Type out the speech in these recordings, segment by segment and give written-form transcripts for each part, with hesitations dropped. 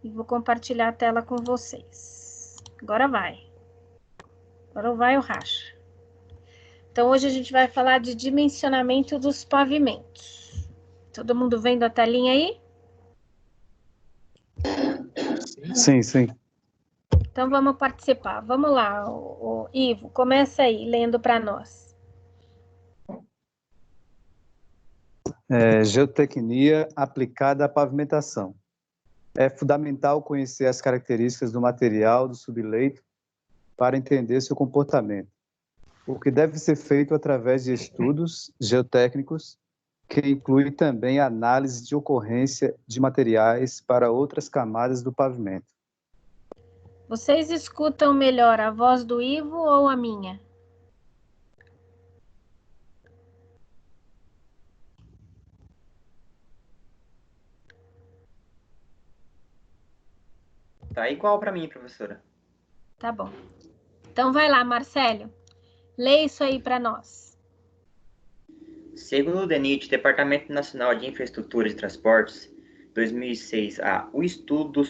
e vou compartilhar a tela com vocês. Agora vai. Agora vai o racha. Então, hoje a gente vai falar de dimensionamento dos pavimentos. Todo mundo vendo a telinha aí? Sim, sim. Então, vamos participar. Vamos lá, o Ivo, começa aí, lendo para nós. Geotecnia aplicada à pavimentação. É fundamental conhecer as características do material do subleito para entender seu comportamento, o que deve ser feito através de estudos geotécnicos, que inclui também a análise de ocorrência de materiais para outras camadas do pavimento. Vocês escutam melhor a voz do Ivo ou a minha? Tá igual para mim, professora. Tá bom. Então, vai lá, Marcelo. Lê isso aí para nós. Segundo o DENIT, Departamento Nacional de Infraestrutura de Transportes, 2006A, o estudo do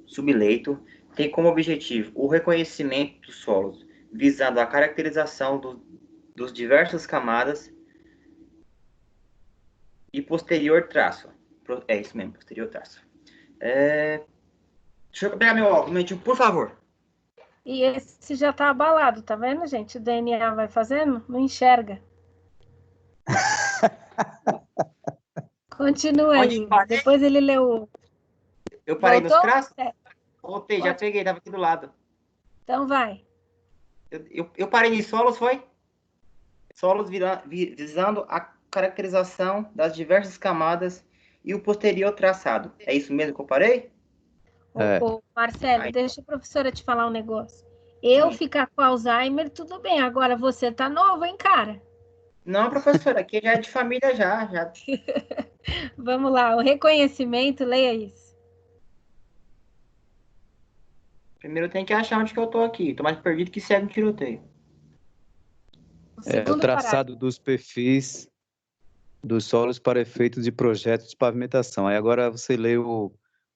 subleito tem como objetivo o reconhecimento dos solos, visando a caracterização dos diversas camadas e posterior traço. É isso mesmo, posterior traço. Deixa eu pegar meu óculos, um momentinho, por favor. E esse já tá abalado, tá vendo, gente? O DNA vai fazendo, não enxerga. Continua aí. Depois ele leu. Eu parei Voltou? nos traços? É. Voltei, Pode. já peguei, tava aqui do lado. Então vai. Eu parei em solos, foi? Solos visando a caracterização das diversas camadas e o posterior traçado. É isso mesmo que eu parei? Ô, Marcelo, Aí. deixa a professora te falar um negócio. Eu ficar com Alzheimer, tudo bem. Agora você tá novo, hein, cara? Não, professora, aqui já é de família já. Vamos lá, o reconhecimento, leia isso. Primeiro eu tenho que achar onde que eu tô aqui. Tô mais perdido que cego no tiroteio. O traçado dos perfis dos solos para efeitos de projetos de pavimentação. Aí agora você lê o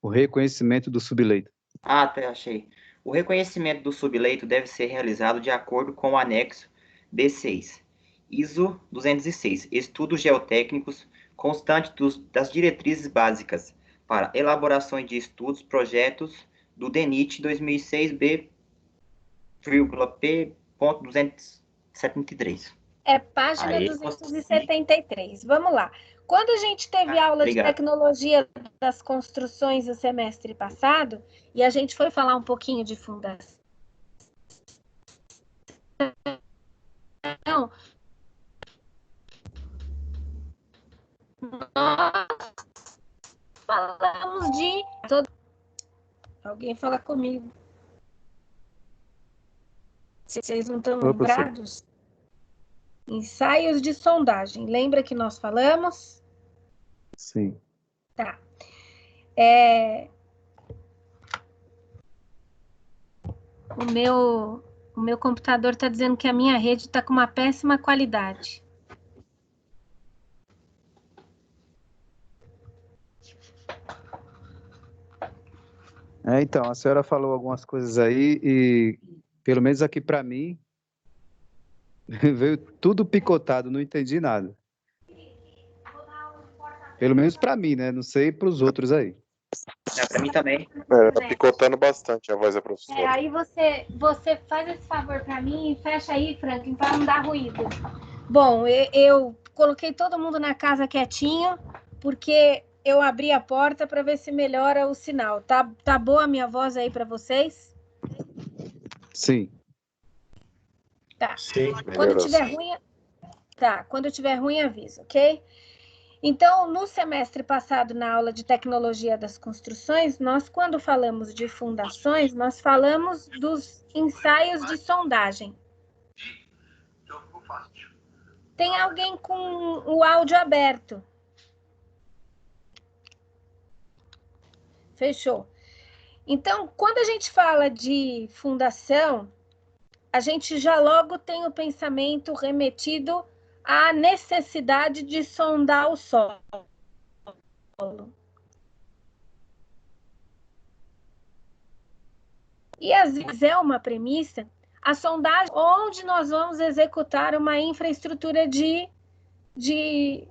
reconhecimento do subleito. Ah, até achei. O reconhecimento do subleito deve ser realizado de acordo com o anexo B6, ISO 206, Estudos Geotécnicos constante das diretrizes básicas para elaborações de estudos, projetos do DENIT 2006 B,P.273. É página 273. Vamos lá. Quando a gente teve aula de tecnologia das construções no semestre passado, e a gente foi falar um pouquinho de fundação, nós falamos de... Alguém fala comigo. Vocês não estão lembrados? Ensaios de sondagem. Lembra que nós falamos? Sim. Tá. O meu computador está dizendo que a minha rede está com uma péssima qualidade. Então, a senhora falou algumas coisas aí e, pelo menos aqui para mim, veio tudo picotado, não entendi nada. Pelo menos para mim, né? Não sei para os outros aí. Para mim também. Tá picotando bastante a voz da professora. Aí você faz esse favor para mim e fecha aí, Franklin, para não dar ruído. Bom, eu coloquei todo mundo na casa quietinho, porque eu abri a porta para ver se melhora o sinal. Tá boa a minha voz aí para vocês? Sim. Tá. Sim, Quando tiver ruim, quando tiver ruim, avisa, ok? Então, no semestre passado, na aula de tecnologia das construções, nós, quando falamos de fundações, nós falamos dos ensaios de sondagem. Tem alguém com o áudio aberto? Fechou. Então, quando a gente fala de fundação, a gente já logo tem o pensamento remetido à necessidade de sondar o solo. E às vezes é uma premissa a sondagem onde nós vamos executar uma infraestrutura de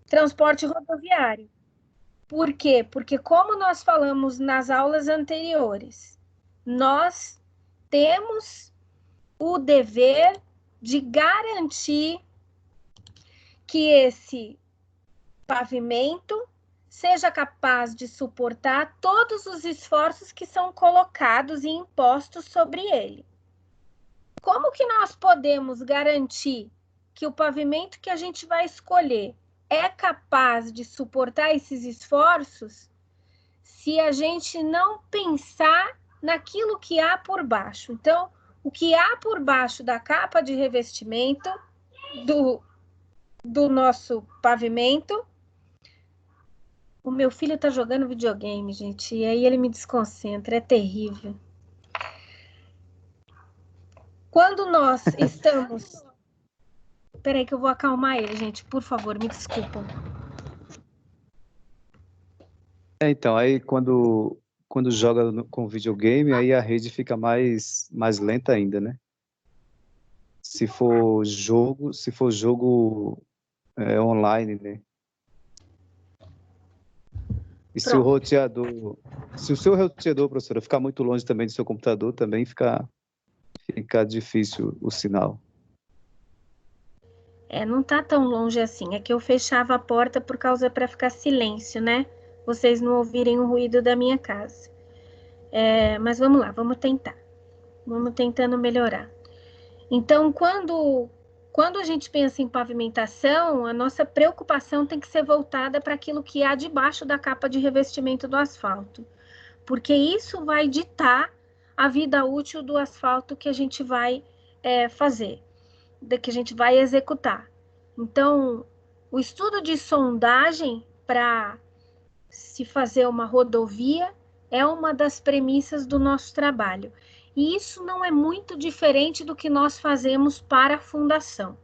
transporte rodoviário. Por quê? Porque, como nós falamos nas aulas anteriores, nós temos o dever de garantir que esse pavimento seja capaz de suportar todos os esforços que são colocados e impostos sobre ele. Como que nós podemos garantir que o pavimento que a gente vai escolher é capaz de suportar esses esforços se a gente não pensar naquilo que há por baixo? Então, o que há por baixo da capa de revestimento do nosso pavimento. O meu filho tá jogando videogame, gente, e aí ele me desconcentra, é terrível. Quando nós estamos... Peraí que eu vou acalmar ele, gente, por favor, me desculpam. Então, aí quando joga com videogame, aí a rede fica mais lenta ainda, né? Se for jogo online, né? E se o seu roteador, professora, ficar muito longe também do seu computador, também fica difícil o sinal. Não tá tão longe assim. É que eu fechava a porta para ficar silêncio, né? Vocês não ouvirem o ruído da minha casa. Mas vamos lá, vamos tentar. Vamos tentando melhorar. Então, quando a gente pensa em pavimentação, a nossa preocupação tem que ser voltada para aquilo que há debaixo da capa de revestimento do asfalto, porque isso vai ditar a vida útil do asfalto que a gente vai fazer, que a gente vai executar. Então, o estudo de sondagem para se fazer uma rodovia é uma das premissas do nosso trabalho. E isso não é muito diferente do que nós fazemos para a fundação.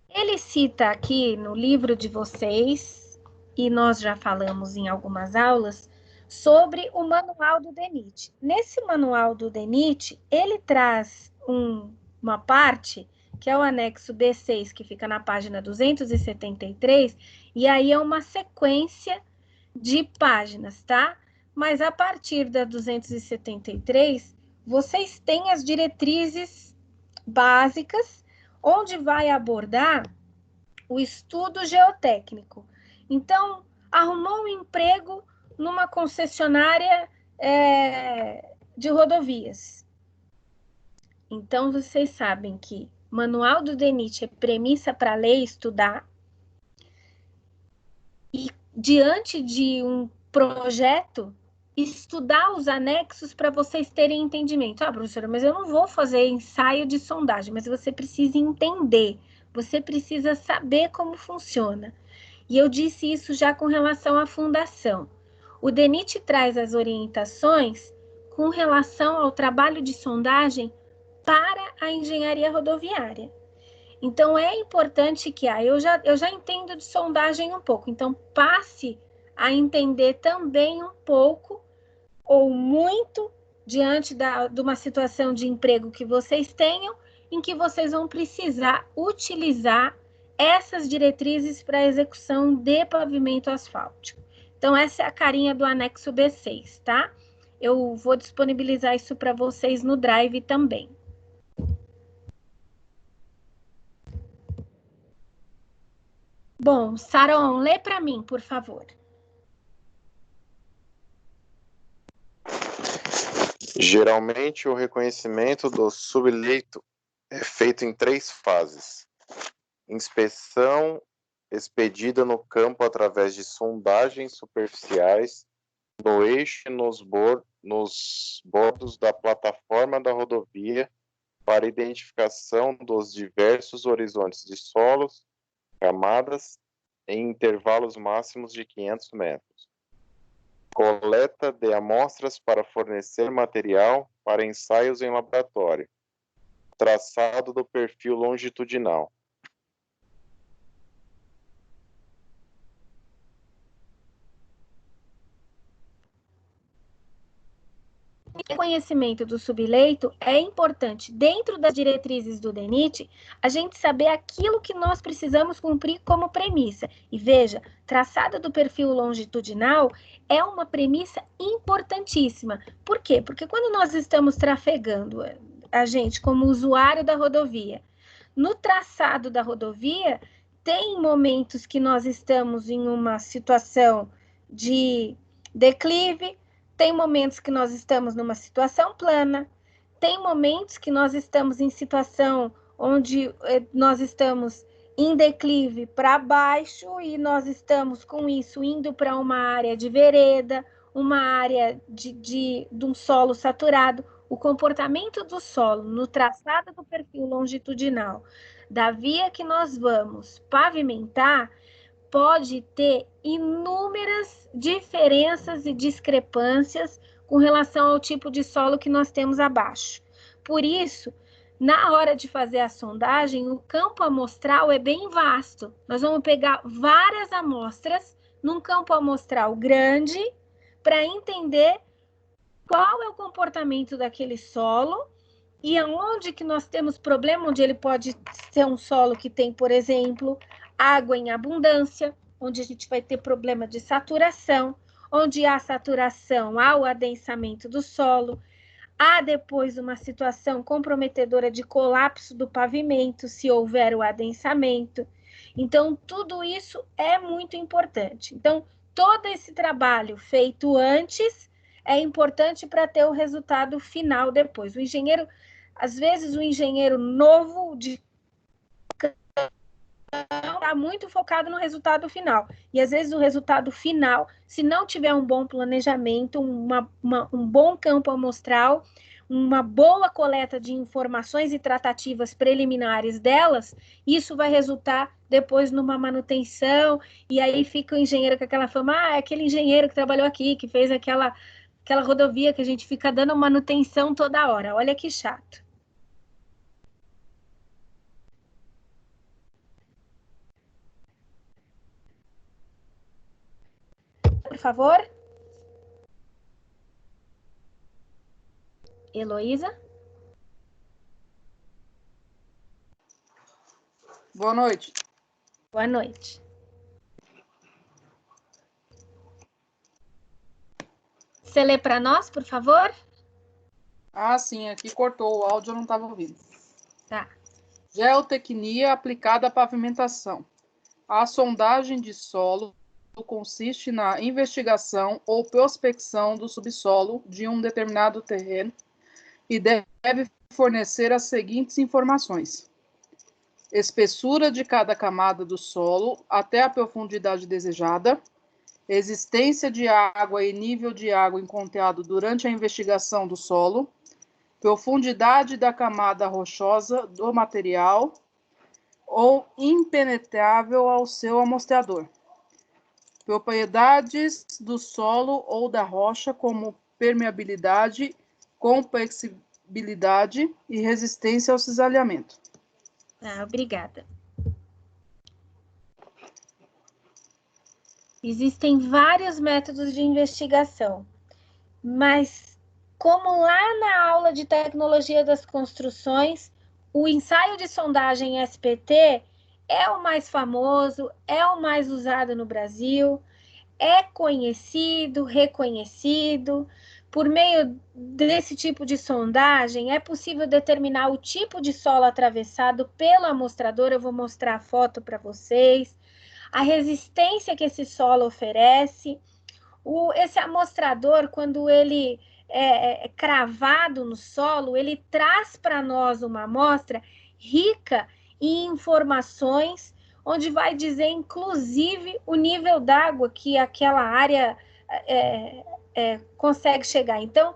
Ele cita aqui no livro de vocês, e nós já falamos em algumas aulas, sobre o manual do DENIT. Nesse manual do DENIT, ele traz uma parte, que é o anexo B6, que fica na página 273, e aí é uma sequência de páginas, tá? Mas a partir da 273, vocês têm as diretrizes básicas, onde vai abordar o estudo geotécnico. Então, arrumou um emprego numa concessionária de rodovias. Então, vocês sabem que manual do DENIT é premissa para ler e estudar. E, diante de um projeto, estudar os anexos para vocês terem entendimento. Professora, mas eu não vou fazer ensaio de sondagem, mas você precisa entender, você precisa saber como funciona. E eu disse isso já com relação à fundação. O DENIT traz as orientações com relação ao trabalho de sondagem para a engenharia rodoviária. Então, é importante que eu já entendo de sondagem um pouco, então passe a entender também um pouco ou muito diante de uma situação de emprego que vocês tenham, em que vocês vão precisar utilizar essas diretrizes para a execução de pavimento asfáltico. Então, essa é a carinha do anexo B6, tá? Eu vou disponibilizar isso para vocês no Drive também. Bom, Saron, lê para mim, por favor. Geralmente, o reconhecimento do subleito é feito em 3 fases. Inspeção expedida no campo através de sondagens superficiais no eixo e nos bordos da plataforma da rodovia para identificação dos diversos horizontes de solos, camadas, em intervalos máximos de 500 metros. Coleta de amostras para fornecer material para ensaios em laboratório. Traçado do perfil longitudinal. Reconhecimento do subleito é importante, dentro das diretrizes do DENIT, a gente saber aquilo que nós precisamos cumprir como premissa. E veja, traçado do perfil longitudinal é uma premissa importantíssima. Por quê? Porque quando nós estamos trafegando, a gente como usuário da rodovia, no traçado da rodovia, tem momentos que nós estamos em uma situação de declive, tem momentos que nós estamos numa situação plana, tem momentos que nós estamos em situação onde nós estamos em declive para baixo e nós estamos com isso indo para uma área de vereda, uma área de um solo saturado. O comportamento do solo no traçado do perfil longitudinal da via que nós vamos pavimentar pode ter inúmeras diferenças e discrepâncias com relação ao tipo de solo que nós temos abaixo. Por isso, na hora de fazer a sondagem, o campo amostral é bem vasto. Nós vamos pegar várias amostras num campo amostral grande para entender qual é o comportamento daquele solo e aonde que nós temos problema, onde ele pode ser um solo que tem, por exemplo, água em abundância, onde a gente vai ter problema de saturação, onde há saturação, há o adensamento do solo, há depois uma situação comprometedora de colapso do pavimento, se houver o adensamento. Então, tudo isso é muito importante. Então, todo esse trabalho feito antes é importante para ter o resultado final depois. O engenheiro, às vezes, o engenheiro novo de está muito focado no resultado final. E, às vezes, o resultado final, se não tiver um bom planejamento, um bom campo amostral, uma boa coleta de informações e tratativas preliminares delas, isso vai resultar depois numa manutenção, e aí fica o engenheiro com aquela fama, é aquele engenheiro que trabalhou aqui, que fez aquela rodovia que a gente fica dando manutenção toda hora. Olha que chato. Por favor. Heloísa? Boa noite. Boa noite. Você lê para nós, por favor? Ah, sim, aqui cortou o áudio, eu não estava ouvindo. Tá. Geotecnia aplicada à pavimentação. A sondagem de solo consiste na investigação ou prospecção do subsolo de um determinado terreno e deve fornecer as seguintes informações: espessura de cada camada do solo até a profundidade desejada, existência de água e nível de água encontrado durante a investigação do solo, profundidade da camada rochosa do material ou impenetrável ao seu amostrador, propriedades do solo ou da rocha como permeabilidade, complexibilidade e resistência ao cisalhamento. Obrigada. Existem vários métodos de investigação, mas como lá na aula de tecnologia das construções, o ensaio de sondagem SPT é o mais famoso, é o mais usado no Brasil, é conhecido, reconhecido. Por meio desse tipo de sondagem, é possível determinar o tipo de solo atravessado pelo amostrador. Eu vou mostrar a foto para vocês. A resistência que esse solo oferece. Esse amostrador, quando ele é cravado no solo, ele traz para nós uma amostra rica em informações, onde vai dizer, inclusive, o nível d'água que aquela área consegue chegar. Então,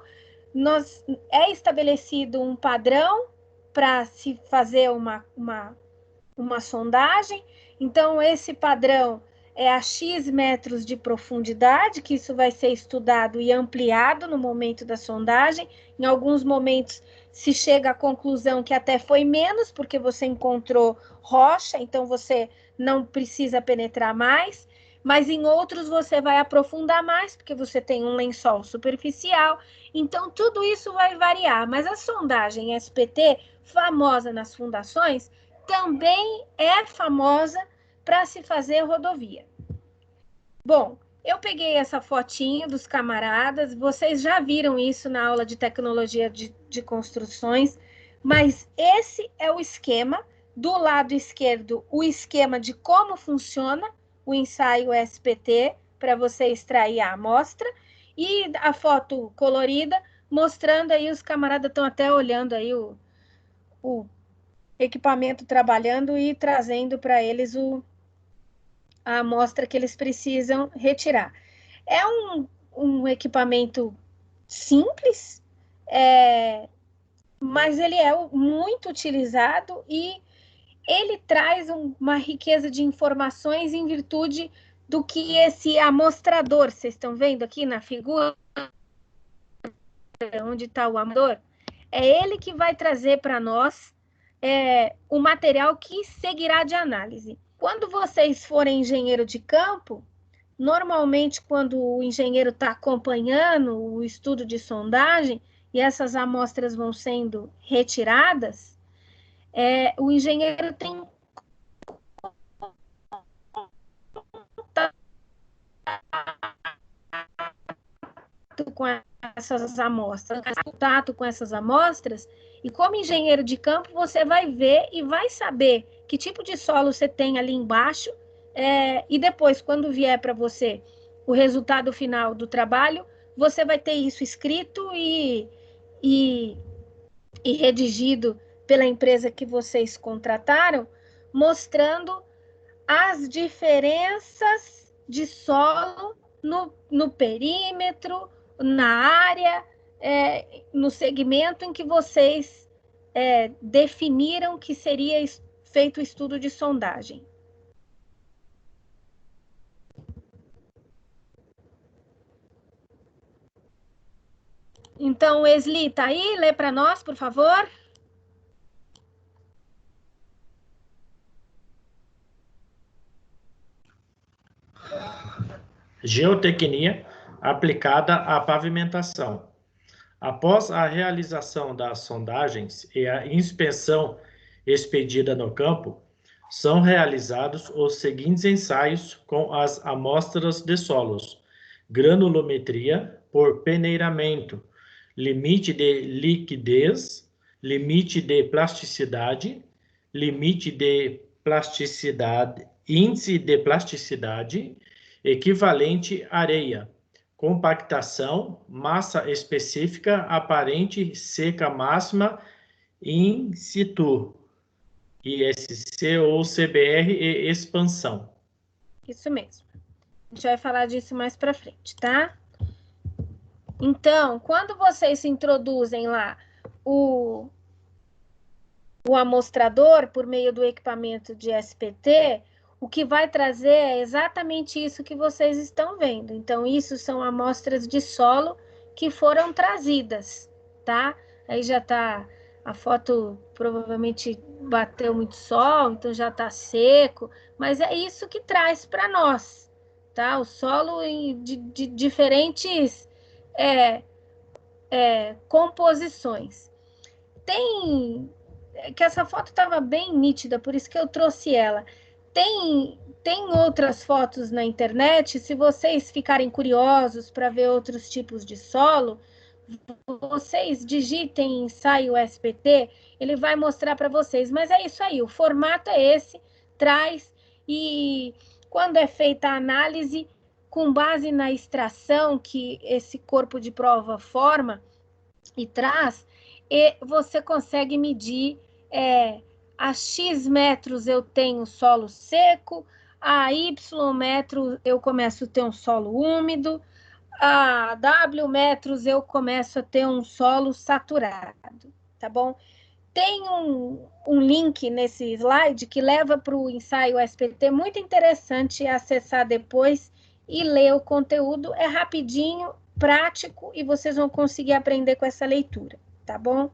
é estabelecido um padrão para se fazer uma sondagem. Então, esse padrão é a X metros de profundidade, que isso vai ser estudado e ampliado no momento da sondagem. Em alguns momentos se chega à conclusão que até foi menos, porque você encontrou rocha, então você não precisa penetrar mais. mas em outros você vai aprofundar mais, porque você tem um lençol superficial. Então, tudo isso vai variar. Mas a sondagem SPT, famosa nas fundações, também é famosa para se fazer rodovia. Bom, eu peguei essa fotinho dos camaradas, vocês já viram isso na aula de tecnologia de construções, mas esse é o esquema. Do lado esquerdo, o esquema de como funciona o ensaio SPT, para você extrair a amostra, e a foto colorida, mostrando aí, os camaradas estão até olhando aí o equipamento trabalhando e trazendo para eles a amostra que eles precisam retirar. É um equipamento simples, mas ele é muito utilizado e ele traz uma riqueza de informações em virtude do que esse amostrador, vocês estão vendo aqui na figura, onde está o amostrador, é ele que vai trazer para nós o material que seguirá de análise. Quando vocês forem engenheiro de campo, normalmente quando o engenheiro está acompanhando o estudo de sondagem e essas amostras vão sendo retiradas, o engenheiro tem com essas amostras, contato com essas amostras, e como engenheiro de campo, você vai ver e vai saber que tipo de solo você tem ali embaixo, e depois, quando vier para você o resultado final do trabalho, você vai ter isso escrito e redigido pela empresa que vocês contrataram, mostrando as diferenças de solo no perímetro, na área, no segmento em que vocês definiram que seria feito o estudo de sondagem. Então, Esli, tá aí? Lê para nós, por favor. Geotecnia aplicada à pavimentação. Após a realização das sondagens e a inspeção expedida no campo, são realizados os seguintes ensaios com as amostras de solos: granulometria por peneiramento, limite de liquidez, limite de plasticidade, índice de plasticidade, equivalente areia, compactação, massa específica, aparente, seca máxima, in situ, ISC ou CBR e expansão. Isso mesmo. A gente vai falar disso mais para frente, tá? Então, quando vocês introduzem lá o amostrador por meio do equipamento de SPT, o que vai trazer é exatamente isso que vocês estão vendo. Então, isso são amostras de solo que foram trazidas, tá? Aí já tá, a foto provavelmente bateu muito sol, então já tá seco, mas é isso que traz para nós, tá? O solo de diferentes composições. Tem que essa foto estava bem nítida, por isso que eu trouxe ela. Tem outras fotos na internet, se vocês ficarem curiosos para ver outros tipos de solo, vocês digitem ensaio SPT, ele vai mostrar para vocês. Mas é isso aí, o formato é esse, traz, e quando é feita a análise, com base na extração que esse corpo de prova forma e traz, e você consegue medir a X metros eu tenho solo seco, a Y metros eu começo a ter um solo úmido, a W metros eu começo a ter um solo saturado, tá bom? Tem um link nesse slide que leva para o ensaio SPT, muito interessante acessar depois e ler o conteúdo, é rapidinho, prático, e vocês vão conseguir aprender com essa leitura, tá bom?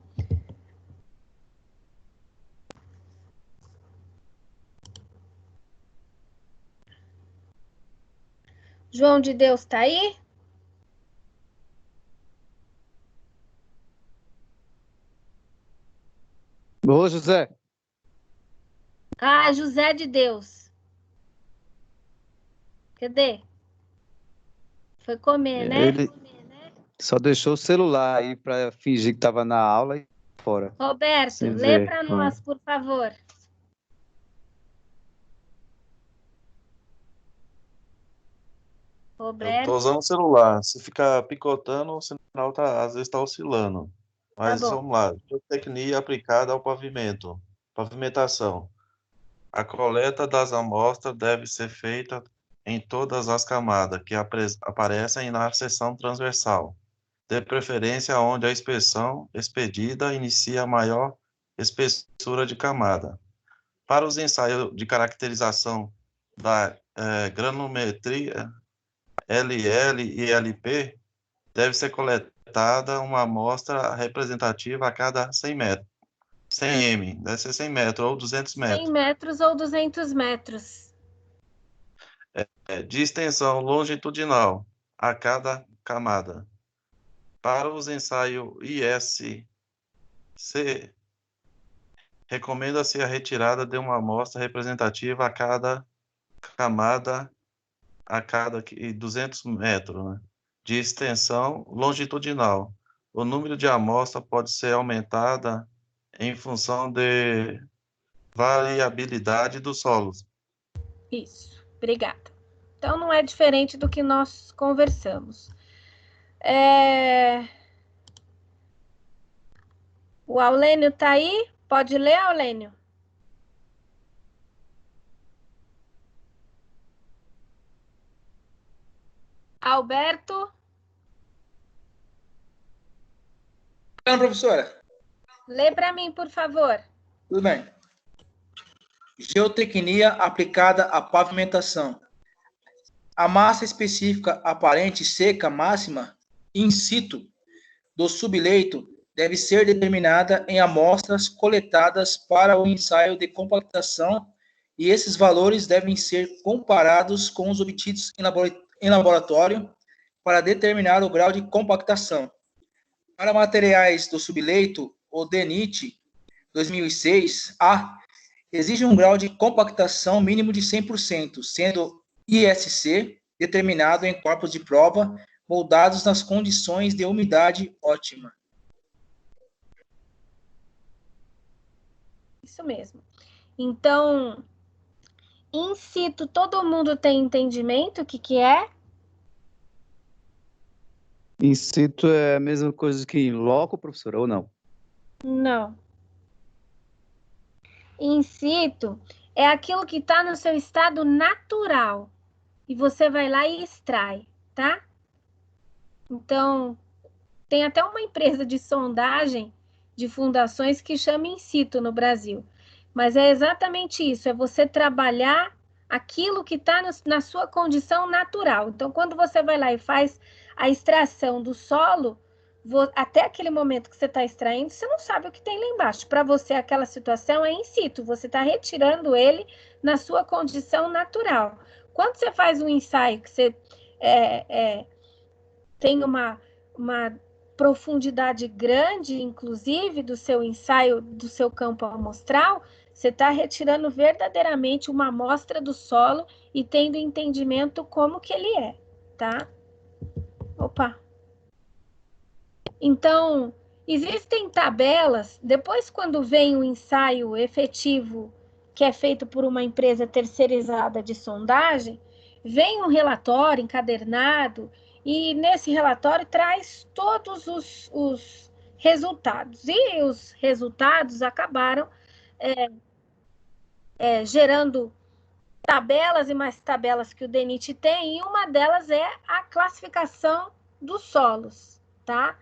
João de Deus está aí? Ô, José. Ah, José de Deus. Cadê? Foi comer, né? Ele só deixou o celular aí para fingir que estava na aula e fora. Roberto, Sem lê ver. para nós, por favor. Eu Roberto, tô usando o celular. Se ficar picotando, o sinal às vezes está oscilando. Mas bom. vamos lá. Geotecnia aplicada ao pavimento. Pavimentação. A coleta das amostras deve ser feita em todas as camadas que aparecem na seção transversal, de preferência onde a inspeção expedida inicia a maior espessura de camada. Para os ensaios de caracterização da granometria LL e LP, deve ser coletada uma amostra representativa a cada 100 metros. 100 m, deve ser 100 metros ou 200 100 metros. metros ou 200 metros. De extensão longitudinal a cada camada. Para os ensaios ISC, recomenda-se a retirada de uma amostra representativa a cada camada, a cada 200 metros, né, de extensão longitudinal. O número de amostras pode ser aumentada em função de variabilidade dos solos. Isso, obrigada. Então, não é diferente do que nós conversamos. O Aulênio está aí? Pode ler, Aulênio? Alberto? Não, professora. Lê para mim, por favor. Tudo bem. Geotecnia aplicada à pavimentação. A massa específica aparente seca máxima in situ do subleito deve ser determinada em amostras coletadas para o ensaio de compactação e esses valores devem ser comparados com os obtidos em laboratório para determinar o grau de compactação. Para materiais do subleito, o DENIT 2006-A exige um grau de compactação mínimo de 100%, sendo ISC determinado em corpos de prova moldados nas condições de umidade ótima. Isso mesmo. Então, in situ, todo mundo tem entendimento o que é? In situ é a mesma coisa que in loco, professora, ou não? Não. In situ é aquilo que está no seu estado natural e você vai lá e extrai, tá? Então, tem até uma empresa de sondagem de fundações que chama in situ no Brasil. Mas é exatamente isso, é você trabalhar aquilo que está na sua condição natural. Então, quando você vai lá e faz a extração do solo, até aquele momento que você está extraindo, você não sabe o que tem lá embaixo. Para você, aquela situação é in situ, você está retirando ele na sua condição natural. Quando você faz um ensaio que você tem uma profundidade grande, inclusive, do seu ensaio, do seu campo amostral, você está retirando verdadeiramente uma amostra do solo e tendo entendimento como que ele é, tá? Opa! Então, existem tabelas, depois quando vem o ensaio efetivo, que é feito por uma empresa terceirizada de sondagem, vem um relatório encadernado, e nesse relatório traz todos os resultados. E os resultados acabaram gerando tabelas e mais tabelas que o DENIT tem, e uma delas é a classificação dos solos, tá?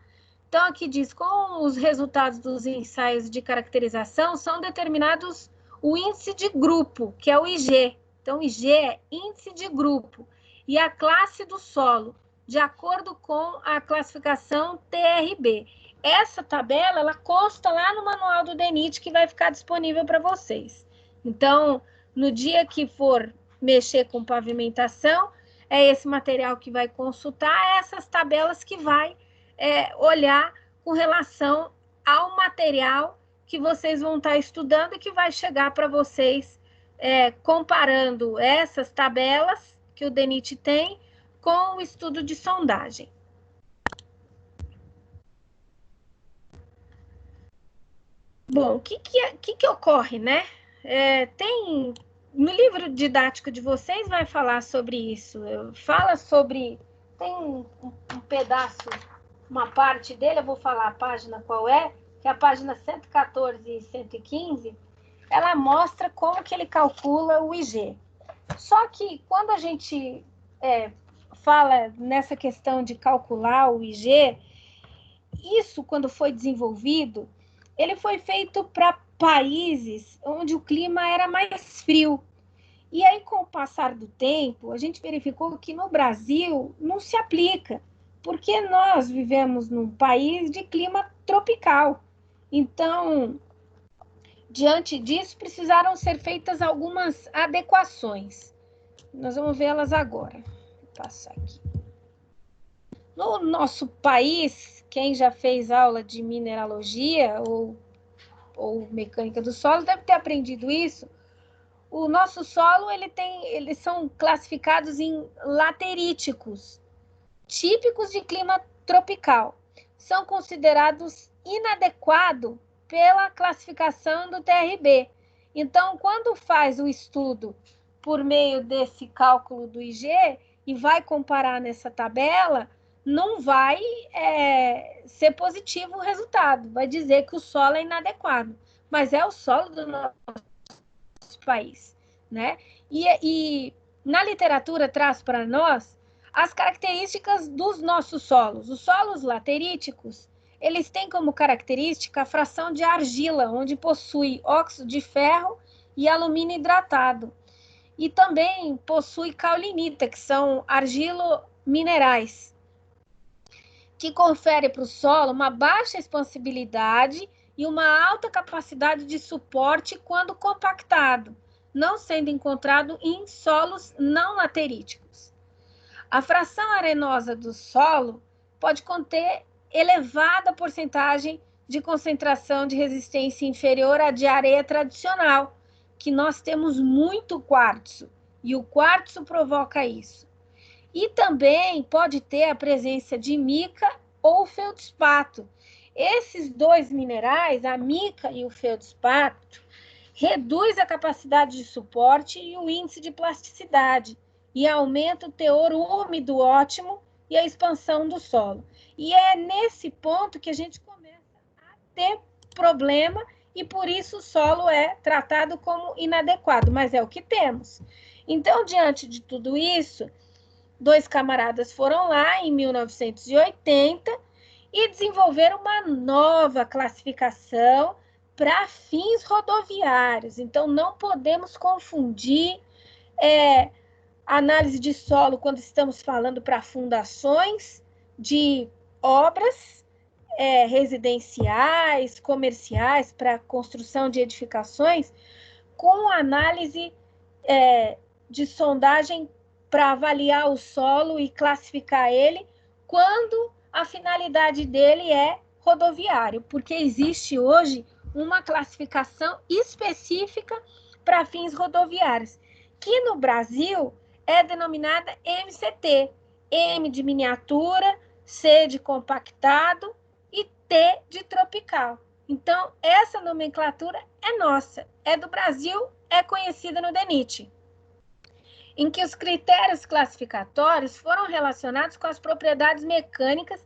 Então, aqui diz, com os resultados dos ensaios de caracterização, são determinados o índice de grupo, que é o IG. Então, IG é índice de grupo. E a classe do solo, de acordo com a classificação TRB. Essa tabela, ela consta lá no manual do DENIT, que vai ficar disponível para vocês. Então, no dia que for mexer com pavimentação, é esse material que vai consultar, essas tabelas que vai olhar com relação ao material que vocês vão estar estudando e que vai chegar para vocês comparando essas tabelas que o DENIT tem com o estudo de sondagem. Bom, o que ocorre, né? No livro didático de vocês vai falar sobre isso. Fala sobre... Tem um pedaço, uma parte dele, eu vou falar a página qual é, que é a página 114 e 115, ela mostra como que ele calcula o IG. Só que quando a gente fala nessa questão de calcular o IG, isso, quando foi desenvolvido, ele foi feito para países onde o clima era mais frio. E aí, com o passar do tempo, a gente verificou que no Brasil não se aplica, porque nós vivemos num país de clima tropical. Então, diante disso, precisaram ser feitas algumas adequações. Nós vamos vê-las agora. Vou passar aqui. No nosso país, quem já fez aula de mineralogia ou mecânica do solo deve ter aprendido isso. O nosso solo, eles são classificados em lateríticos, típicos de clima tropical. São considerados inadequados pela classificação do TRB. Então, quando faz o estudo por meio desse cálculo do IG e vai comparar nessa tabela, não vai ser positivo o resultado. Vai dizer que o solo é inadequado, mas é o solo do nosso país, né? E na literatura traz para nós as características dos nossos solos. Os solos lateríticos, eles têm como característica a fração de argila, onde possui óxido de ferro e alumínio hidratado. E também possui caulinita, que são argilominerais, que confere para o solo uma baixa expansibilidade e uma alta capacidade de suporte quando compactado, não sendo encontrado em solos não lateríticos. A fração arenosa do solo pode conter elevada porcentagem de concentração de resistência inferior à de areia tradicional, que nós temos muito quartzo, e o quartzo provoca isso. E também pode ter a presença de mica ou feldspato. Esses dois minerais, a mica e o feldspato, reduz a capacidade de suporte e o índice de plasticidade e aumenta o teor úmido ótimo e a expansão do solo. E é nesse ponto que a gente começa a ter problema e por isso o solo é tratado como inadequado, mas é o que temos. Então, diante de tudo isso, dois camaradas foram lá em 1980 e desenvolveram uma nova classificação para fins rodoviários. Então, não podemos confundir análise de solo quando estamos falando para fundações de obras residenciais, comerciais, para construção de edificações, com análise de sondagem para avaliar o solo e classificar ele quando a finalidade dele é rodoviário, porque existe hoje uma classificação específica para fins rodoviários, que no Brasil é denominada MCT, M de miniatura, C de compactado e T de tropical. Então, essa nomenclatura é nossa, é do Brasil, é conhecida no DENIT, em que os critérios classificatórios foram relacionados com as propriedades mecânicas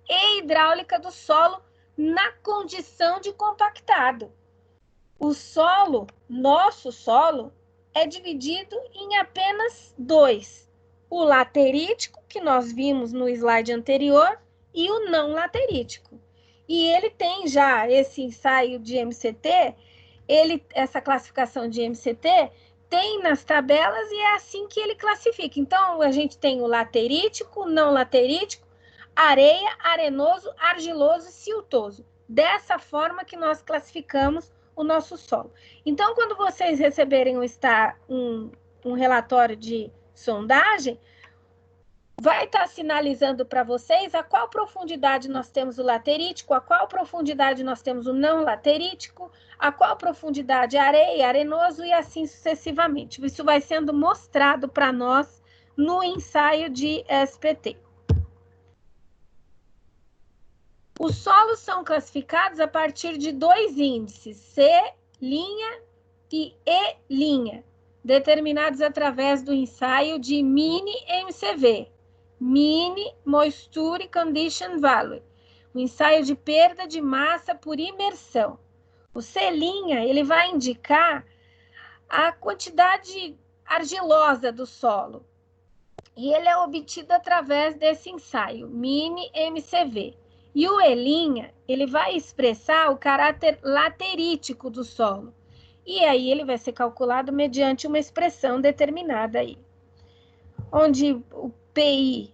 e hidráulica do solo na condição de compactado. O solo, nosso solo, é dividido em apenas dois: o laterítico, que nós vimos no slide anterior, e o não laterítico. E ele tem já esse ensaio de MCT, essa classificação de MCT, tem nas tabelas e é assim que ele classifica. Então, a gente tem o laterítico, não laterítico, areia, arenoso, argiloso e siltoso. Dessa forma que nós classificamos o nosso solo. Então, quando vocês receberem um relatório de sondagem, vai estar sinalizando para vocês a qual profundidade nós temos o laterítico, a qual profundidade nós temos o não laterítico, a qual profundidade areia, arenoso e assim sucessivamente. Isso vai sendo mostrado para nós no ensaio de SPT. Os solos são classificados a partir de 2 índices, C' e E', determinados através do ensaio de mini-MCV, Mini Moisture Condition Value, o ensaio de perda de massa por imersão. O C', ele vai indicar a quantidade argilosa do solo, e ele é obtido através desse ensaio, mini-MCV. E o E', ele vai expressar o caráter laterítico do solo, e aí ele vai ser calculado mediante uma expressão determinada aí, onde o PI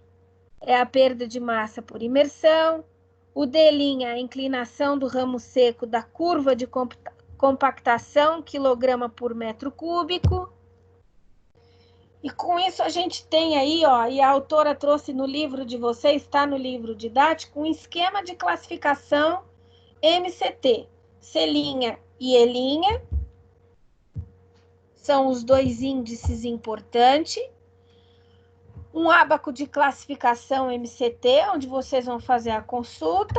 é a perda de massa por imersão, o D' é a inclinação do ramo seco da curva de compactação, quilograma por metro cúbico. E com isso a gente tem aí, ó, e a autora trouxe no livro de vocês, está no livro didático, um esquema de classificação MCT, C' e E', são os 2 índices importantes. Um ábaco de classificação MCT, onde vocês vão fazer a consulta,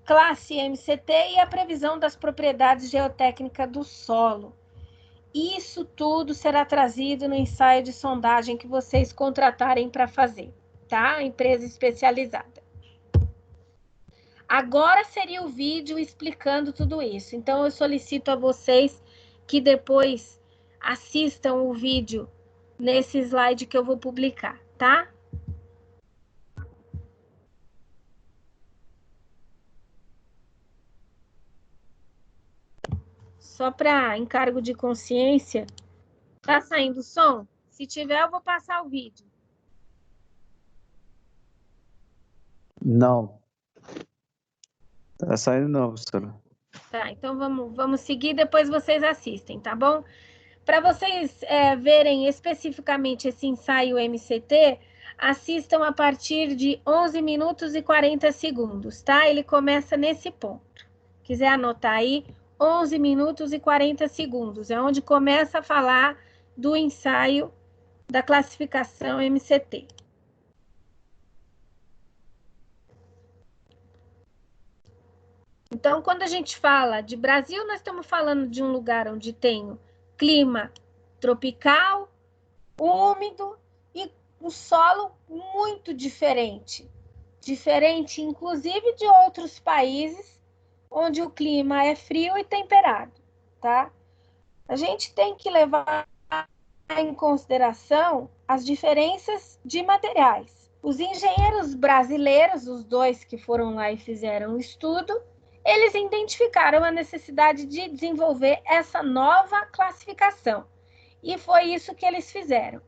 classe MCT e a previsão das propriedades geotécnicas do solo. Isso tudo será trazido no ensaio de sondagem que vocês contratarem para fazer, tá? Empresa especializada. Agora seria o vídeo explicando tudo isso. Então, eu solicito a vocês que depois assistam o vídeo nesse slide que eu vou publicar, tá? Só para encargo de consciência, tá saindo som? Se tiver, eu vou passar o vídeo. Não. Tá saindo não, professora. Tá, então vamos seguir, depois vocês assistem, tá bom? Para vocês verem especificamente esse ensaio MCT, assistam a partir de 11 minutos e 40 segundos, tá? Ele começa nesse ponto. Quiser anotar aí, 11 minutos e 40 segundos, é onde começa a falar do ensaio da classificação MCT. Então, quando a gente fala de Brasil, nós estamos falando de um lugar onde tem clima tropical, úmido e um solo muito diferente. Diferente, inclusive, de outros países onde o clima é frio e temperado, tá? A gente tem que levar em consideração as diferenças de materiais. Os engenheiros brasileiros, os 2 que foram lá e fizeram o estudo, eles identificaram a necessidade de desenvolver essa nova classificação. E foi isso que eles fizeram.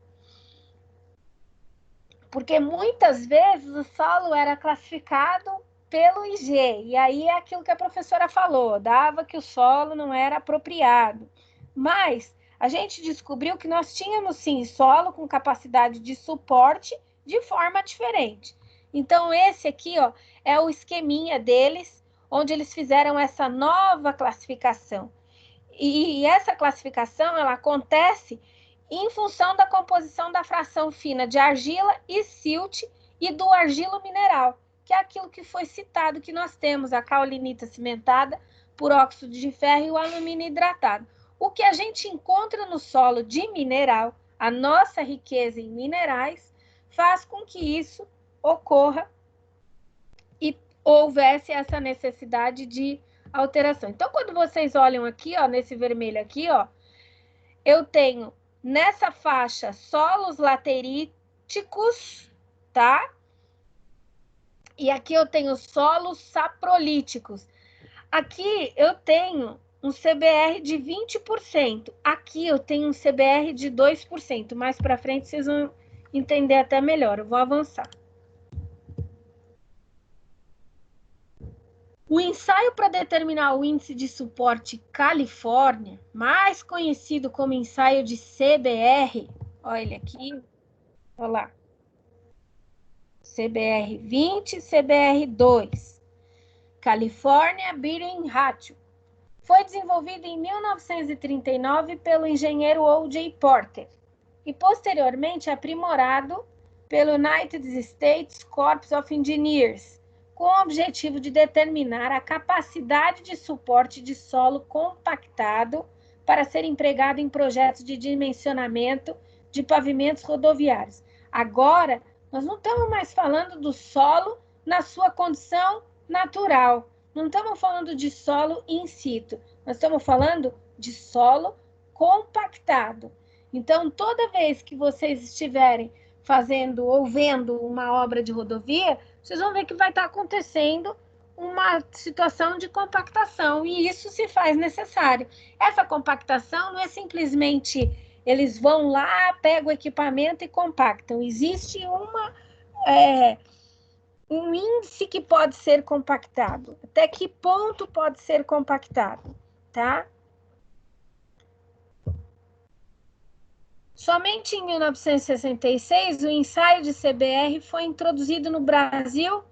Porque muitas vezes o solo era classificado pelo IG, e aí é aquilo que a professora falou, dava que o solo não era apropriado. Mas a gente descobriu que nós tínhamos, sim, solo com capacidade de suporte de forma diferente. Então, esse aqui, ó, é o esqueminha deles, onde eles fizeram essa nova classificação. E essa classificação, ela acontece em função da composição da fração fina de argila e silt e do argilo mineral, que é aquilo que foi citado, que nós temos a caulinita cimentada por óxido de ferro e o alumínio hidratado. O que a gente encontra no solo de mineral, a nossa riqueza em minerais, faz com que isso ocorra e houvesse essa necessidade de alteração. Então, quando vocês olham aqui, ó, nesse vermelho aqui, ó, eu tenho nessa faixa solos lateríticos, tá? E aqui eu tenho solos saprolíticos. Aqui eu tenho um CBR de 20%. Aqui eu tenho um CBR de 2%. Mais para frente vocês vão entender até melhor. Eu vou avançar. O ensaio para determinar o índice de suporte Califórnia, mais conhecido como ensaio de CBR, olha ele aqui, olha lá. CBR-20 e CBR-2. California Building Ratio. Foi desenvolvido em 1939 pelo engenheiro O.J. Porter e posteriormente aprimorado pelo United States Corps of Engineers, com o objetivo de determinar a capacidade de suporte de solo compactado para ser empregado em projetos de dimensionamento de pavimentos rodoviários. Agora, nós não estamos mais falando do solo na sua condição natural. Não estamos falando de solo in situ. Nós estamos falando de solo compactado. Então, toda vez que vocês estiverem fazendo ou vendo uma obra de rodovia, vocês vão ver que vai estar acontecendo uma situação de compactação, e isso se faz necessário. Essa compactação não é simplesmente eles vão lá, pegam o equipamento e compactam. Existe um índice que pode ser compactado. Até que ponto pode ser compactado, tá? Somente em 1966, o ensaio de CBR foi introduzido no Brasil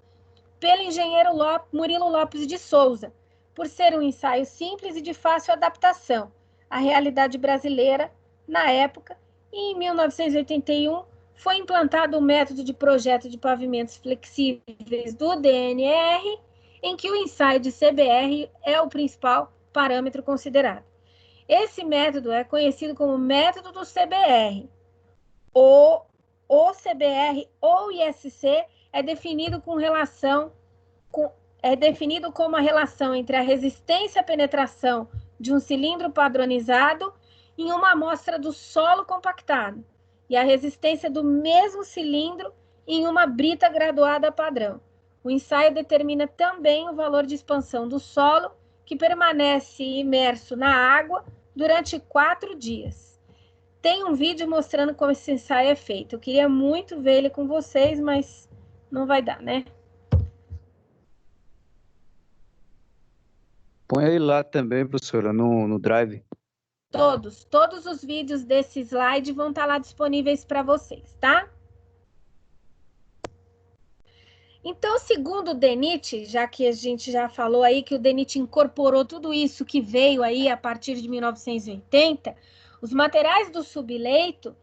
pelo engenheiro Murilo Lopes de Souza, por ser um ensaio simples e de fácil adaptação à realidade brasileira na época, e em 1981 foi implantado o método de projeto de pavimentos flexíveis do DNR, em que o ensaio de CBR é o principal parâmetro considerado. Esse método é conhecido como método do CBR. O CBR ou ISC é definido como a relação entre a resistência à penetração de um cilindro padronizado em uma amostra do solo compactado e a resistência do mesmo cilindro em uma brita graduada padrão. O ensaio determina também o valor de expansão do solo, que permanece imerso na água durante 4 dias. Tem um vídeo mostrando como esse ensaio é feito. Eu queria muito ver ele com vocês, mas não vai dar, né? Põe ele lá também, professora, no Drive. Todos os vídeos desse slide vão estar lá disponíveis para vocês, tá? Então, segundo o DENIT, já que a gente já falou aí que o DENIT incorporou tudo isso que veio aí a partir de 1980, os materiais do subleito,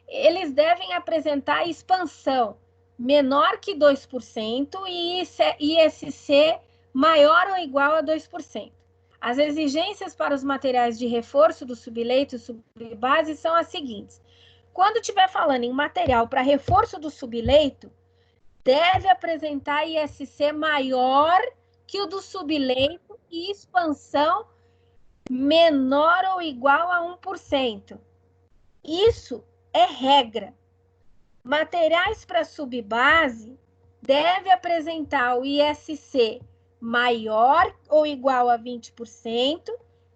eles devem apresentar expansão menor que 2% e ISC maior ou igual a 2%. As exigências para os materiais de reforço do subleito e subbase são as seguintes. Quando estiver falando em material para reforço do subleito, deve apresentar ISC maior que o do subleito e expansão menor ou igual a 1%. Isso é regra. Materiais para subbase deve apresentar o ISC maior ou igual a 20%,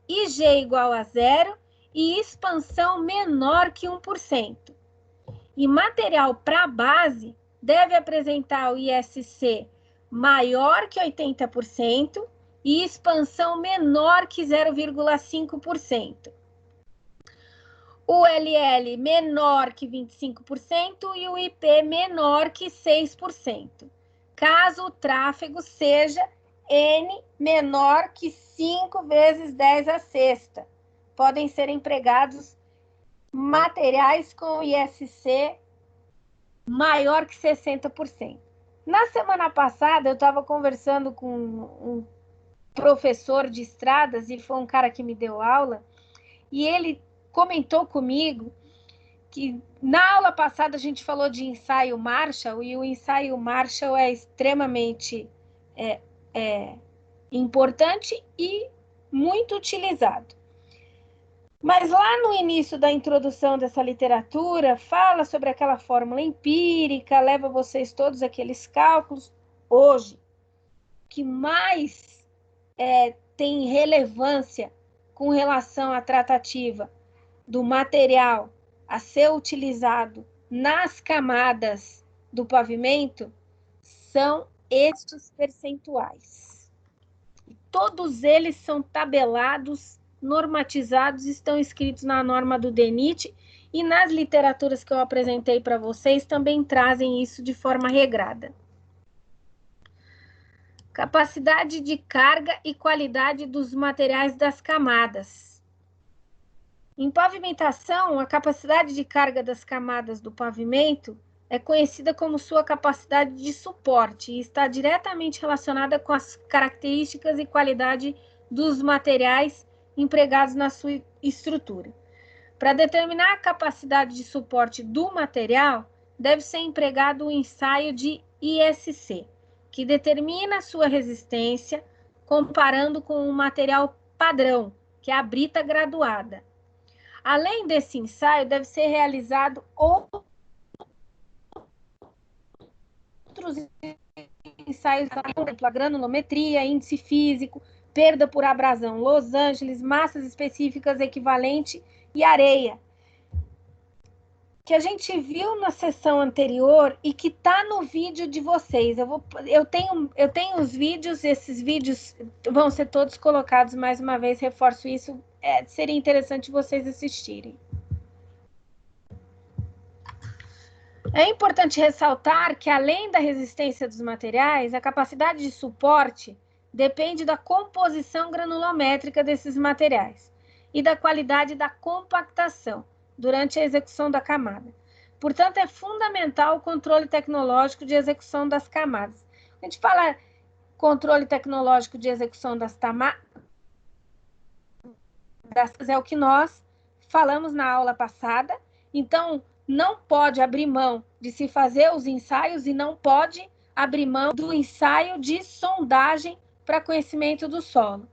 IG igual a 0 e expansão menor que 1%. E material para base deve apresentar o ISC maior que 80% e expansão menor que 0,5%. O LL menor que 25% e o IP menor que 6%. Caso o tráfego seja N menor que 5 vezes 10 à sexta. Podem ser empregados materiais com ISC maior que 60%. Na semana passada, eu estava conversando com um professor de estradas, e foi um cara que me deu aula, e ele comentou comigo que na aula passada a gente falou de ensaio Marshall, e o ensaio Marshall é extremamente importante e muito utilizado. Mas lá no início da introdução dessa literatura, fala sobre aquela fórmula empírica, leva vocês todos aqueles cálculos. Hoje, o que mais tem relevância com relação à tratativa do material a ser utilizado nas camadas do pavimento são estes percentuais. Todos eles são tabelados, normatizados, estão escritos na norma do DENIT, e nas literaturas que eu apresentei para vocês também trazem isso de forma regrada. Capacidade de carga e qualidade dos materiais das camadas. Em pavimentação, a capacidade de carga das camadas do pavimento é conhecida como sua capacidade de suporte e está diretamente relacionada com as características e qualidade dos materiais empregados na sua estrutura. Para determinar a capacidade de suporte do material, deve ser empregado o ensaio de ISC, que determina a sua resistência comparando com um material padrão, que é a brita graduada. Além desse ensaio, deve ser realizado outros ensaios, por exemplo, a granulometria, índice físico, perda por abrasão, Los Angeles, massas específicas equivalente e areia, que a gente viu na sessão anterior e que está no vídeo de vocês. Eu tenho os vídeos, esses vídeos vão ser todos colocados, mais uma vez, reforço isso, seria interessante vocês assistirem. É importante ressaltar que, além da resistência dos materiais, a capacidade de suporte depende da composição granulométrica desses materiais e da qualidade da compactação durante a execução da camada. Portanto, é fundamental o controle tecnológico de execução das camadas. A gente fala controle tecnológico de execução das camadas, é o que nós falamos na aula passada. Então, não pode abrir mão de se fazer os ensaios e não pode abrir mão do ensaio de sondagem para conhecimento do solo.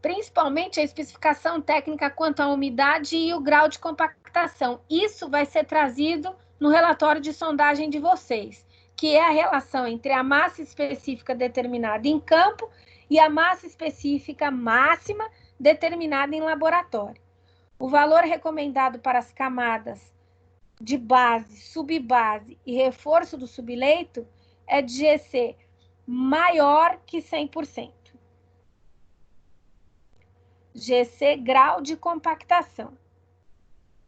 Principalmente a especificação técnica quanto à umidade e o grau de compactação. Isso vai ser trazido no relatório de sondagem de vocês, que é a relação entre a massa específica determinada em campo e a massa específica máxima determinada em laboratório. O valor recomendado para as camadas de base, subbase e reforço do subleito é de GC maior que 100%. GC, grau de compactação.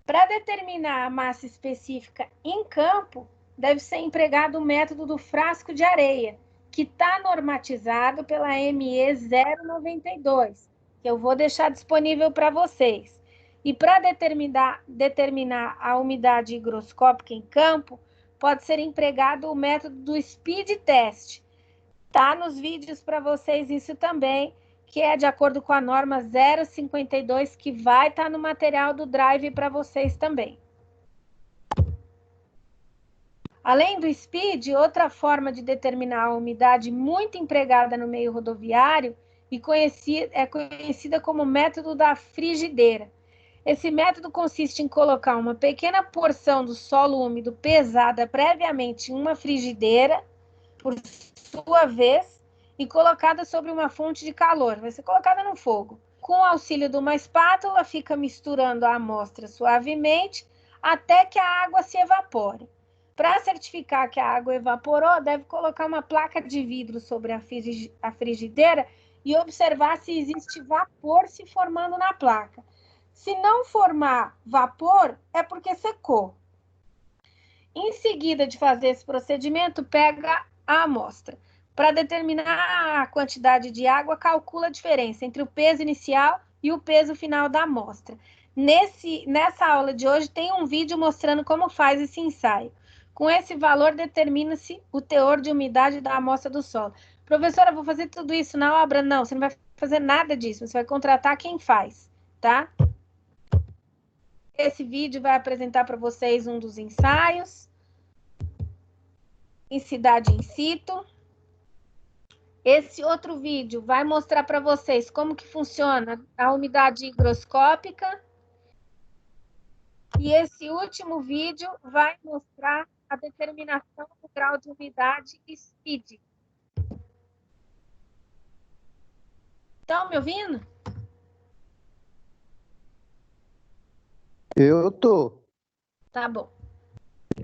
Para determinar a massa específica em campo, deve ser empregado o método do frasco de areia, que está normatizado pela ME 092, que eu vou deixar disponível para vocês. E para determinar a umidade higroscópica em campo, pode ser empregado o método do speed test. Está nos vídeos para vocês isso também, que é de acordo com a norma 052, que vai estar no material do Drive para vocês também. Além do speed, outra forma de determinar a umidade muito empregada no meio rodoviário é conhecida como método da frigideira. Esse método consiste em colocar uma pequena porção do solo úmido pesada previamente em uma frigideira, por sua vez, e colocada sobre uma fonte de calor. Vai ser colocada no fogo. Com o auxílio de uma espátula, fica misturando a amostra suavemente até que a água se evapore. Para certificar que a água evaporou, deve colocar uma placa de vidro sobre a frigideira e observar se existe vapor se formando na placa. Se não formar vapor, é porque secou. Em seguida de fazer esse procedimento, pega a amostra. Para determinar a quantidade de água, calcula a diferença entre o peso inicial e o peso final da amostra. Nessa aula de hoje tem um vídeo mostrando como faz esse ensaio. Com esse valor, determina-se o teor de umidade da amostra do solo. Professora, vou fazer tudo isso na obra? Não, você não vai fazer nada disso. Você vai contratar quem faz, tá? Esse vídeo vai apresentar para vocês um dos ensaios em cidade in situ. Esse outro vídeo vai mostrar para vocês como que funciona a umidade higroscópica. E esse último vídeo vai mostrar a determinação do grau de umidade speed. Estão me ouvindo? Eu tô. Tá bom.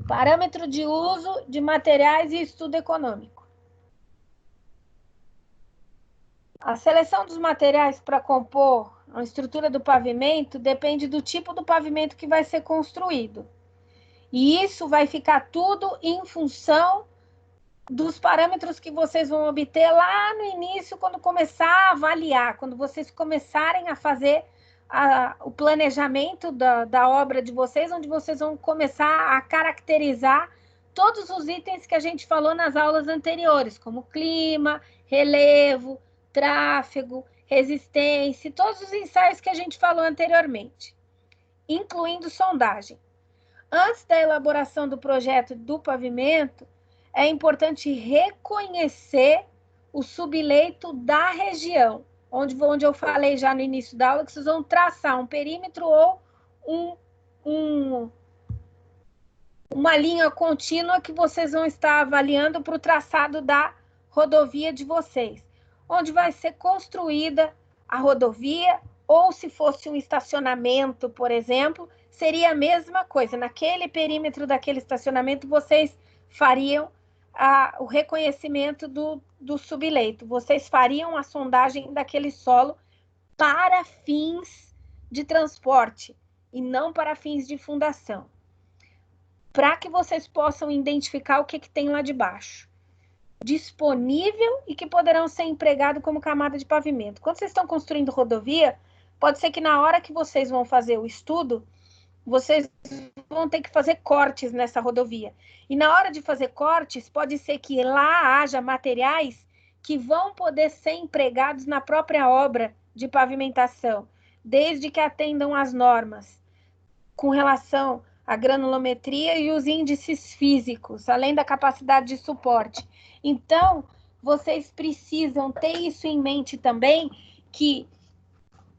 Parâmetro de uso de materiais e estudo econômico. A seleção dos materiais para compor a estrutura do pavimento depende do tipo do pavimento que vai ser construído. E isso vai ficar tudo em função dos parâmetros que vocês vão obter lá no início, quando começar a avaliar, quando vocês começarem a fazer o planejamento da obra de vocês, onde vocês vão começar a caracterizar todos os itens que a gente falou nas aulas anteriores, como clima, relevo, tráfego, resistência, todos os ensaios que a gente falou anteriormente, incluindo sondagem. Antes da elaboração do projeto do pavimento, é importante reconhecer o subleito da região, onde eu falei já no início da aula, que vocês vão traçar um perímetro ou uma linha contínua que vocês vão estar avaliando para o traçado da rodovia de vocês, onde vai ser construída a rodovia, ou se fosse um estacionamento, por exemplo, seria a mesma coisa. Naquele perímetro daquele estacionamento, vocês fariam o reconhecimento do subleito. Vocês fariam a sondagem daquele solo para fins de transporte e não para fins de fundação, para que vocês possam identificar o que tem lá de baixo, disponível e que poderão ser empregado como camada de pavimento. Quando vocês estão construindo rodovia, pode ser que na hora que vocês vão fazer o estudo, vocês vão ter que fazer cortes nessa rodovia. E na hora de fazer cortes, pode ser que lá haja materiais que vão poder ser empregados na própria obra de pavimentação, desde que atendam às normas com relação à granulometria e os índices físicos, além da capacidade de suporte. Então, vocês precisam ter isso em mente também, que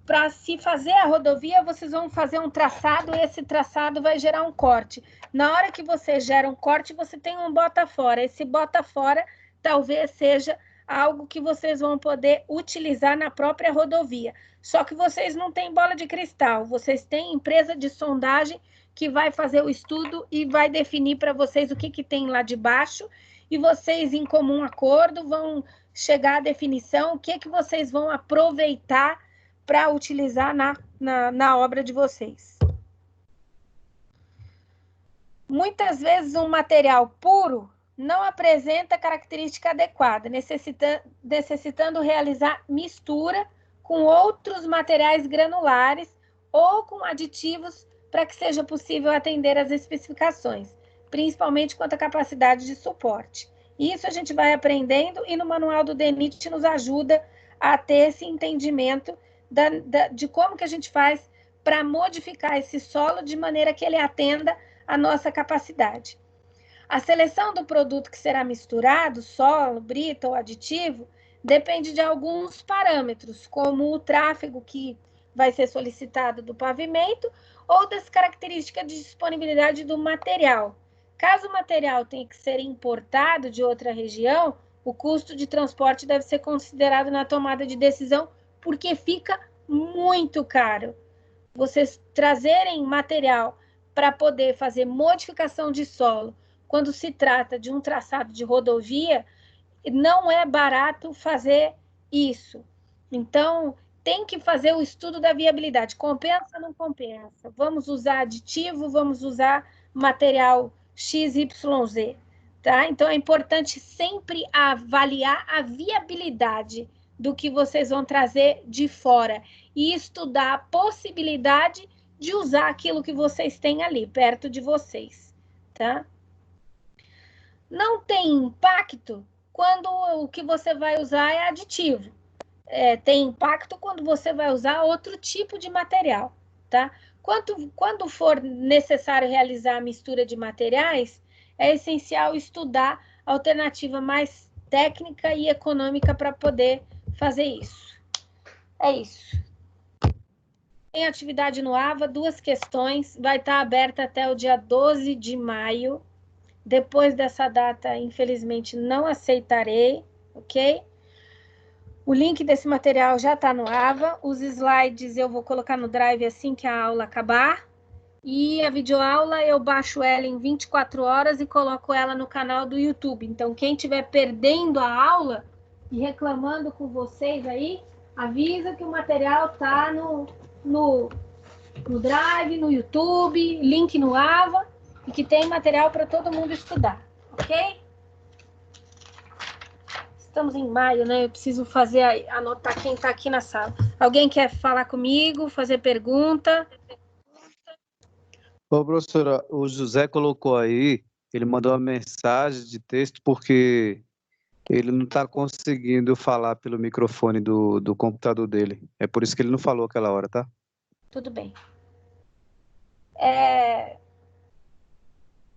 para se fazer a rodovia, vocês vão fazer um traçado, e esse traçado vai gerar um corte. Na hora que você gera um corte, você tem um bota fora. Esse bota fora talvez seja algo que vocês vão poder utilizar na própria rodovia. Só que vocês não têm bola de cristal, vocês têm empresa de sondagem que vai fazer o estudo e vai definir para vocês o que tem lá de baixo, e vocês, em comum acordo, vão chegar à definição o que vocês vão aproveitar para utilizar na obra de vocês. Muitas vezes um material puro não apresenta característica adequada, necessitando realizar mistura com outros materiais granulares ou com aditivos para que seja possível atender às especificações, principalmente quanto à capacidade de suporte. Isso a gente vai aprendendo e no manual do DENIT nos ajuda a ter esse entendimento de como que a gente faz para modificar esse solo de maneira que ele atenda à nossa capacidade. A seleção do produto que será misturado, solo, brita ou aditivo, depende de alguns parâmetros, como o tráfego que vai ser solicitado do pavimento ou das características de disponibilidade do material. Caso o material tenha que ser importado de outra região, o custo de transporte deve ser considerado na tomada de decisão, porque fica muito caro. Vocês trazerem material para poder fazer modificação de solo, quando se trata de um traçado de rodovia, não é barato fazer isso. Então, tem que fazer o estudo da viabilidade. Compensa ou não compensa? Vamos usar aditivo, vamos usar material XYZ, tá? Então, é importante sempre avaliar a viabilidade do que vocês vão trazer de fora e estudar a possibilidade de usar aquilo que vocês têm ali, perto de vocês, tá? Não tem impacto quando o que você vai usar é aditivo. Tem impacto quando você vai usar outro tipo de material, tá? Quando for necessário realizar a mistura de materiais, é essencial estudar a alternativa mais técnica e econômica para poder fazer isso. É isso. Tem atividade no AVA, 2 questões, vai estar aberta até o dia 12 de maio. Depois dessa data, infelizmente, não aceitarei, ok? O link desse material já está no AVA. Os slides eu vou colocar no Drive assim que a aula acabar. E a videoaula eu baixo ela em 24 horas e coloco ela no canal do YouTube. Então, quem estiver perdendo a aula e reclamando com vocês aí, avisa que o material tá no Drive, no YouTube, link no AVA, e que tem material para todo mundo estudar, ok? Estamos em maio, né? Eu preciso anotar quem está aqui na sala. Alguém quer falar comigo, fazer pergunta? Ô, professora, o José colocou aí, ele mandou uma mensagem de texto porque ele não está conseguindo falar pelo microfone do computador dele. É por isso que ele não falou aquela hora, tá? Tudo bem.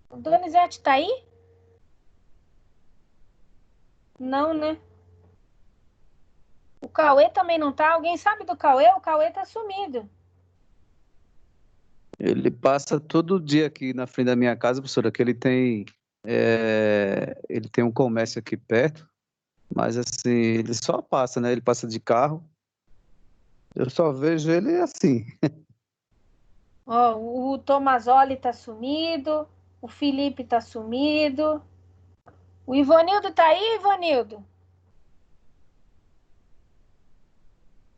O Donizete tá aí? Não, né? O Cauê também não tá? Alguém sabe do Cauê? O Cauê tá sumido. Ele passa todo dia aqui na frente da minha casa, professora, que ele tem um comércio aqui perto, mas assim, ele só passa, né? Ele passa de carro. Eu só vejo ele assim. Ó, o Tomazoli tá sumido, o Felipe tá sumido. O Ivanildo tá aí, Ivanildo?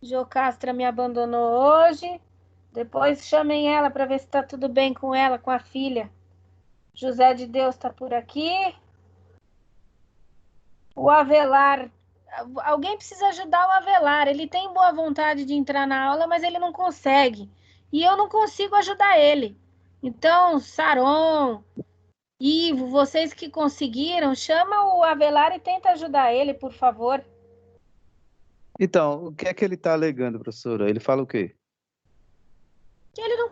Jocastra me abandonou hoje. Depois chamem ela para ver se tá tudo bem com ela, com a filha. José de Deus tá por aqui. O Avelar. Alguém precisa ajudar o Avelar. Ele tem boa vontade de entrar na aula, mas ele não consegue. E eu não consigo ajudar ele. Então, Saron, Ivo, vocês que conseguiram, chama o Avelar e tenta ajudar ele, por favor. Então, o que é que ele está alegando, professora? Ele fala o quê? Ele não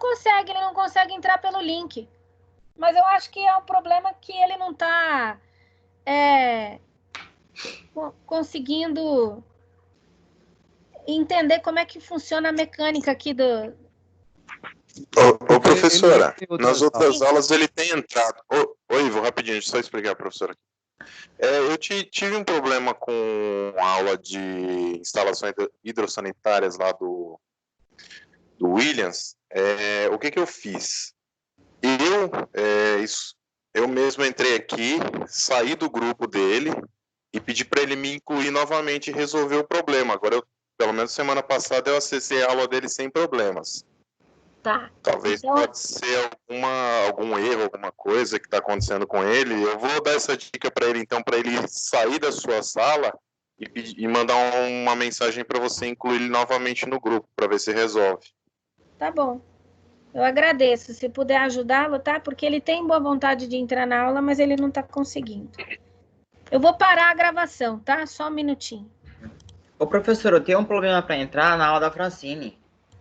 consegue entrar pelo link. Mas eu acho que é um problema que ele não está conseguindo entender como é que funciona a mecânica aqui do... Ô, professora, nas outras Sim. aulas ele tem entrado. Ô, Ivo, rapidinho, deixa eu só explicar, professora. Eu tive um problema com a aula de instalações hidrossanitárias lá do Williams. O que eu fiz? Eu mesmo entrei aqui, saí do grupo dele e pedi para ele me incluir novamente e resolver o problema. Agora, pelo menos semana passada, eu acessei a aula dele sem problemas. Tá. Talvez Então, pode ser algum erro, alguma coisa que está acontecendo com ele. Eu vou dar essa dica para ele, então, para ele sair da sua sala e mandar uma mensagem para você incluir ele novamente no grupo, para ver se resolve. tá bom. Eu agradeço. Se puder ajudá-lo, tá? Porque ele tem boa vontade de entrar na aula, mas ele não está conseguindo. Eu vou parar a gravação, tá? Só um minutinho. Ô, professor, eu tenho um problema para entrar na aula da Francine.